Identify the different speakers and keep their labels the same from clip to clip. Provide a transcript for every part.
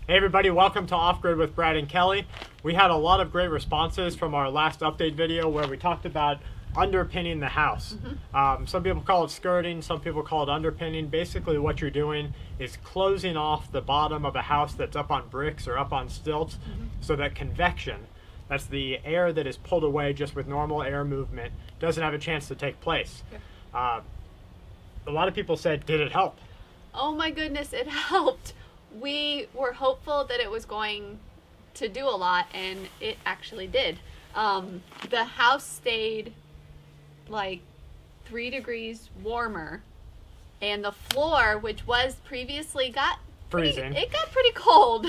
Speaker 1: Hey everybody, welcome to Off Grid with Brad and Kelly. We had a lot of great responses from our last update video where we talked about underpinning the house. Some people call it skirting, some people call it underpinning. Basically what you're doing is closing off the bottom of a house that's up on bricks or up on stilts so that convection, that's the air that is pulled away just with normal air movement, doesn't have a chance to take place. A lot of people said, did it help?
Speaker 2: Oh my goodness, it helped. We were hopeful that it was going to do a lot, and it actually did. The house stayed like 3 degrees warmer, and the floor, which was previously
Speaker 1: freezing,
Speaker 2: it got pretty cold.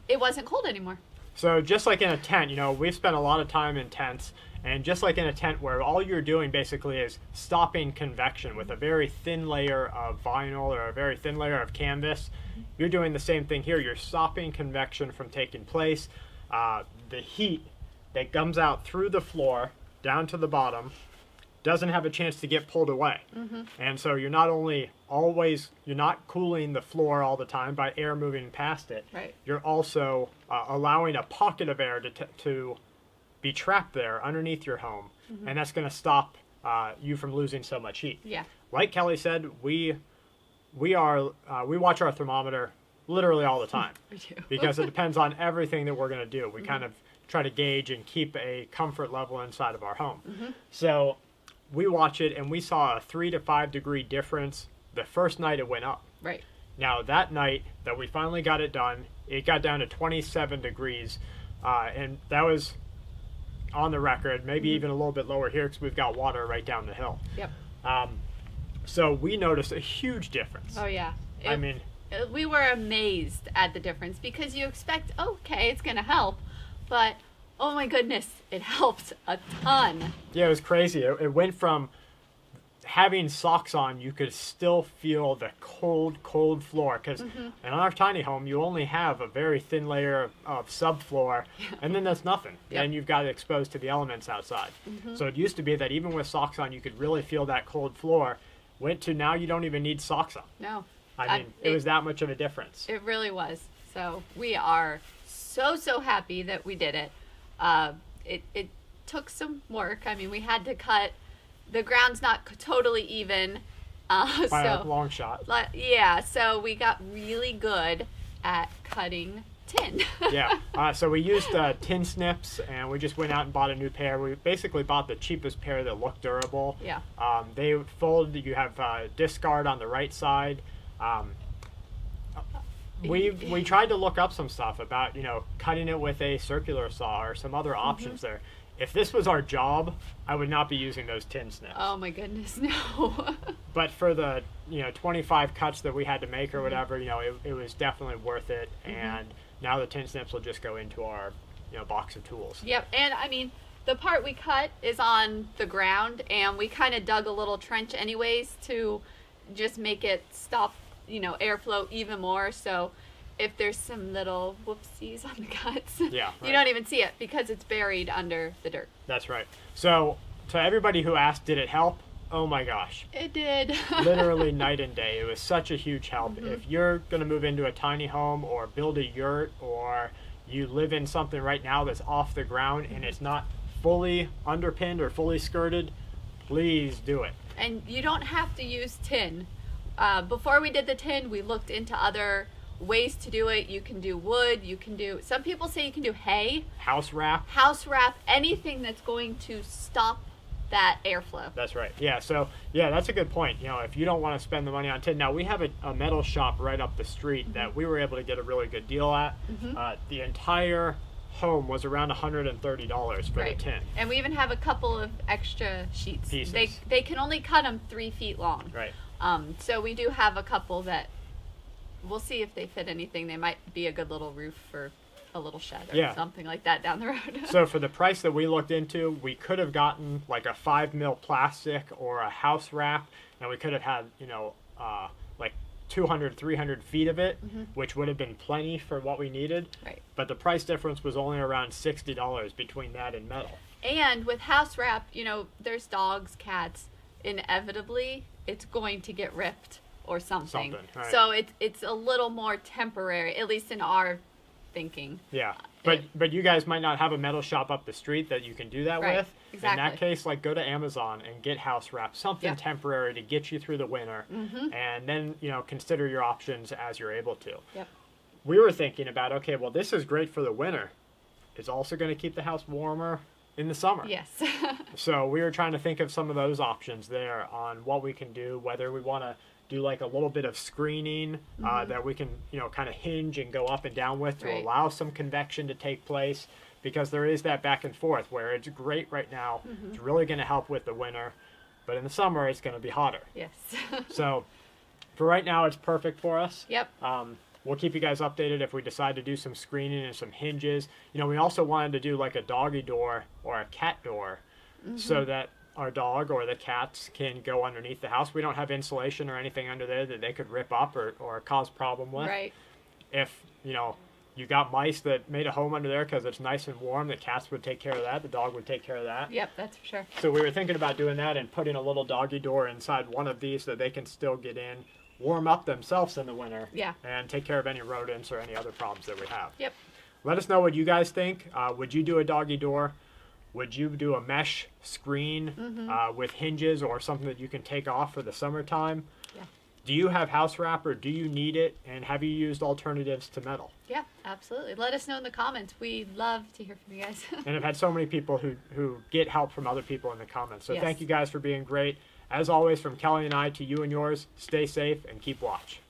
Speaker 2: It wasn't cold anymore.
Speaker 1: So just like in a tent, you know, we've spent a lot of time in tents, and just like in a tent where all you're doing basically is stopping convection with a very thin layer of vinyl or a very thin layer of canvas, you're doing the same thing here. You're stopping convection from taking place. The heat that comes out through the floor down to the bottom doesn't have a chance to get pulled away. And so you're not only you're not cooling the floor all the time by air moving past it.
Speaker 2: Right.
Speaker 1: You're also allowing a pocket of air to be trapped there underneath your home, and that's going to stop you from losing so much heat.
Speaker 2: Yeah.
Speaker 1: Like Kelly said, we watch our thermometer literally all the time.
Speaker 2: We do.
Speaker 1: Because it depends on everything that we're going to do. We kind of try to gauge and keep a comfort level inside of our home. So we watch it, and we saw a 3 to 5 degree difference the first night it went up.
Speaker 2: Right.
Speaker 1: Now that night that we finally got it done, it got down to 27 degrees, and that was on the record, maybe even a little bit lower here because we've got water right down the hill.
Speaker 2: Yep.
Speaker 1: So we noticed a huge difference.
Speaker 2: Oh yeah. We were amazed at the difference because you expect, okay, it's going to help, but oh my goodness, it helped a ton.
Speaker 1: Yeah, it was crazy. It went from having socks on, you could still feel the cold floor because in our tiny home, you only have a very thin layer of subfloor, and then that's nothing.
Speaker 2: Yep.
Speaker 1: And you've got it exposed to the elements outside. So it used to be that even with socks on, you could really feel that cold floor. Went to now you don't even need socks on.
Speaker 2: No.
Speaker 1: I mean, it was that much of a difference.
Speaker 2: It really was. So we are so happy that we did it. It took some work. I mean, we had to cut. The ground's not totally even.
Speaker 1: By a long shot.
Speaker 2: Yeah, so we got really good at cutting tin.
Speaker 1: Yeah. So we used tin snips, and we just went out and bought a new pair. We basically bought the cheapest pair that looked durable.
Speaker 2: Yeah.
Speaker 1: They fold. You have discard on the right side. We tried to look up some stuff about, you know, cutting it with a circular saw or some other options there. If this was our job, I would not be using those tin snips.
Speaker 2: Oh my goodness, no.
Speaker 1: But for the 25 cuts that we had to make or whatever, it was definitely worth it. And now the tin snips will just go into our box of tools.
Speaker 2: Yep, and I mean the part we cut is on the ground, and we kind of dug a little trench anyways to just make it stop airflow even more. So if there's some little whoopsies on the cuts,
Speaker 1: yeah, right.
Speaker 2: You don't even see it because it's buried under the dirt.
Speaker 1: That's right. So to everybody who asked, did it help? Oh my gosh.
Speaker 2: It did.
Speaker 1: Literally night and day. It was such a huge help. If you're going to move into a tiny home or build a yurt, or you live in something right now that's off the ground and it's not fully underpinned or fully skirted, please do it.
Speaker 2: And you don't have to use tin. Before we did the tin, we looked into other ways to do it. You can do wood, some people say you can do hay.
Speaker 1: House wrap,
Speaker 2: anything that's going to stop that airflow.
Speaker 1: That's right. Yeah, so that's a good point. If you don't want to spend the money on tin. Now we have a metal shop right up the street that we were able to get a really good deal at. The entire home was around $130 for the tin.
Speaker 2: And we even have a couple of extra sheets.
Speaker 1: Pieces.
Speaker 2: They can only cut them 3 feet long.
Speaker 1: Right.
Speaker 2: So we do have a couple that we'll see if they fit anything. They might be a good little roof for a little shed or something like that down the road.
Speaker 1: So for the price that we looked into, we could have gotten like a 5 mil plastic or a house wrap, and we could have had, like 200, 300 feet of it, which would have been plenty for what we needed.
Speaker 2: Right.
Speaker 1: But the price difference was only around $60 between that and metal.
Speaker 2: And with house wrap, there's dogs, cats. Inevitably, it's going to get ripped or something.
Speaker 1: Right.
Speaker 2: So it's a little more temporary, at least in our thinking.
Speaker 1: Yeah. But you guys might not have a metal shop up the street that you can do that
Speaker 2: Right,
Speaker 1: with.
Speaker 2: exactly.
Speaker 1: In that case, like, go to Amazon and get house wrap, something
Speaker 2: Yep.
Speaker 1: temporary to get you through the winter, and then, you know, consider your options as you're able to.
Speaker 2: Yep.
Speaker 1: We were thinking about, okay, well, this is great for the winter. It's also going to keep the house warmer in the summer.
Speaker 2: Yes.
Speaker 1: So we were trying to think of some of those options there on what we can do, whether we want to do like a little bit of screening that we can, you know, kind of hinge and go up and down with to
Speaker 2: Right.
Speaker 1: allow some convection to take place, because there is that back and forth where it's great right now. It's really going to help with the winter, but in the summer it's going to be hotter.
Speaker 2: Yes.
Speaker 1: So for right now, it's perfect for us.
Speaker 2: Yep.
Speaker 1: We'll keep you guys updated if we decide to do some screening and some hinges. You know, we also wanted to do like a doggy door or a cat door so that our dog or the cats can go underneath the house. We don't have insulation or anything under there that they could rip up or cause problem with.
Speaker 2: Right.
Speaker 1: If, you know, you got mice that made a home under there because it's nice and warm, the cats would take care of that. The dog would take care of that.
Speaker 2: Yep, that's for sure.
Speaker 1: So we were thinking about doing that and putting a little doggy door inside one of these so they can still get in, warm up themselves in the winter,
Speaker 2: Yeah.
Speaker 1: and take care of any rodents or any other problems that we have.
Speaker 2: Yep.
Speaker 1: Let us know what you guys think. Would you do a doggy door? Would you do a mesh screen with hinges or something that you can take off for the summertime?
Speaker 2: Yeah.
Speaker 1: Do you have house wrap or do you need it? And have you used alternatives to metal?
Speaker 2: Yeah, absolutely. Let us know in the comments. We love to hear from you guys.
Speaker 1: And I've had so many people who get help from other people in the comments. So
Speaker 2: Yes.
Speaker 1: thank you guys for being great. As always, from Kelly and I to you and yours, stay safe and keep watch.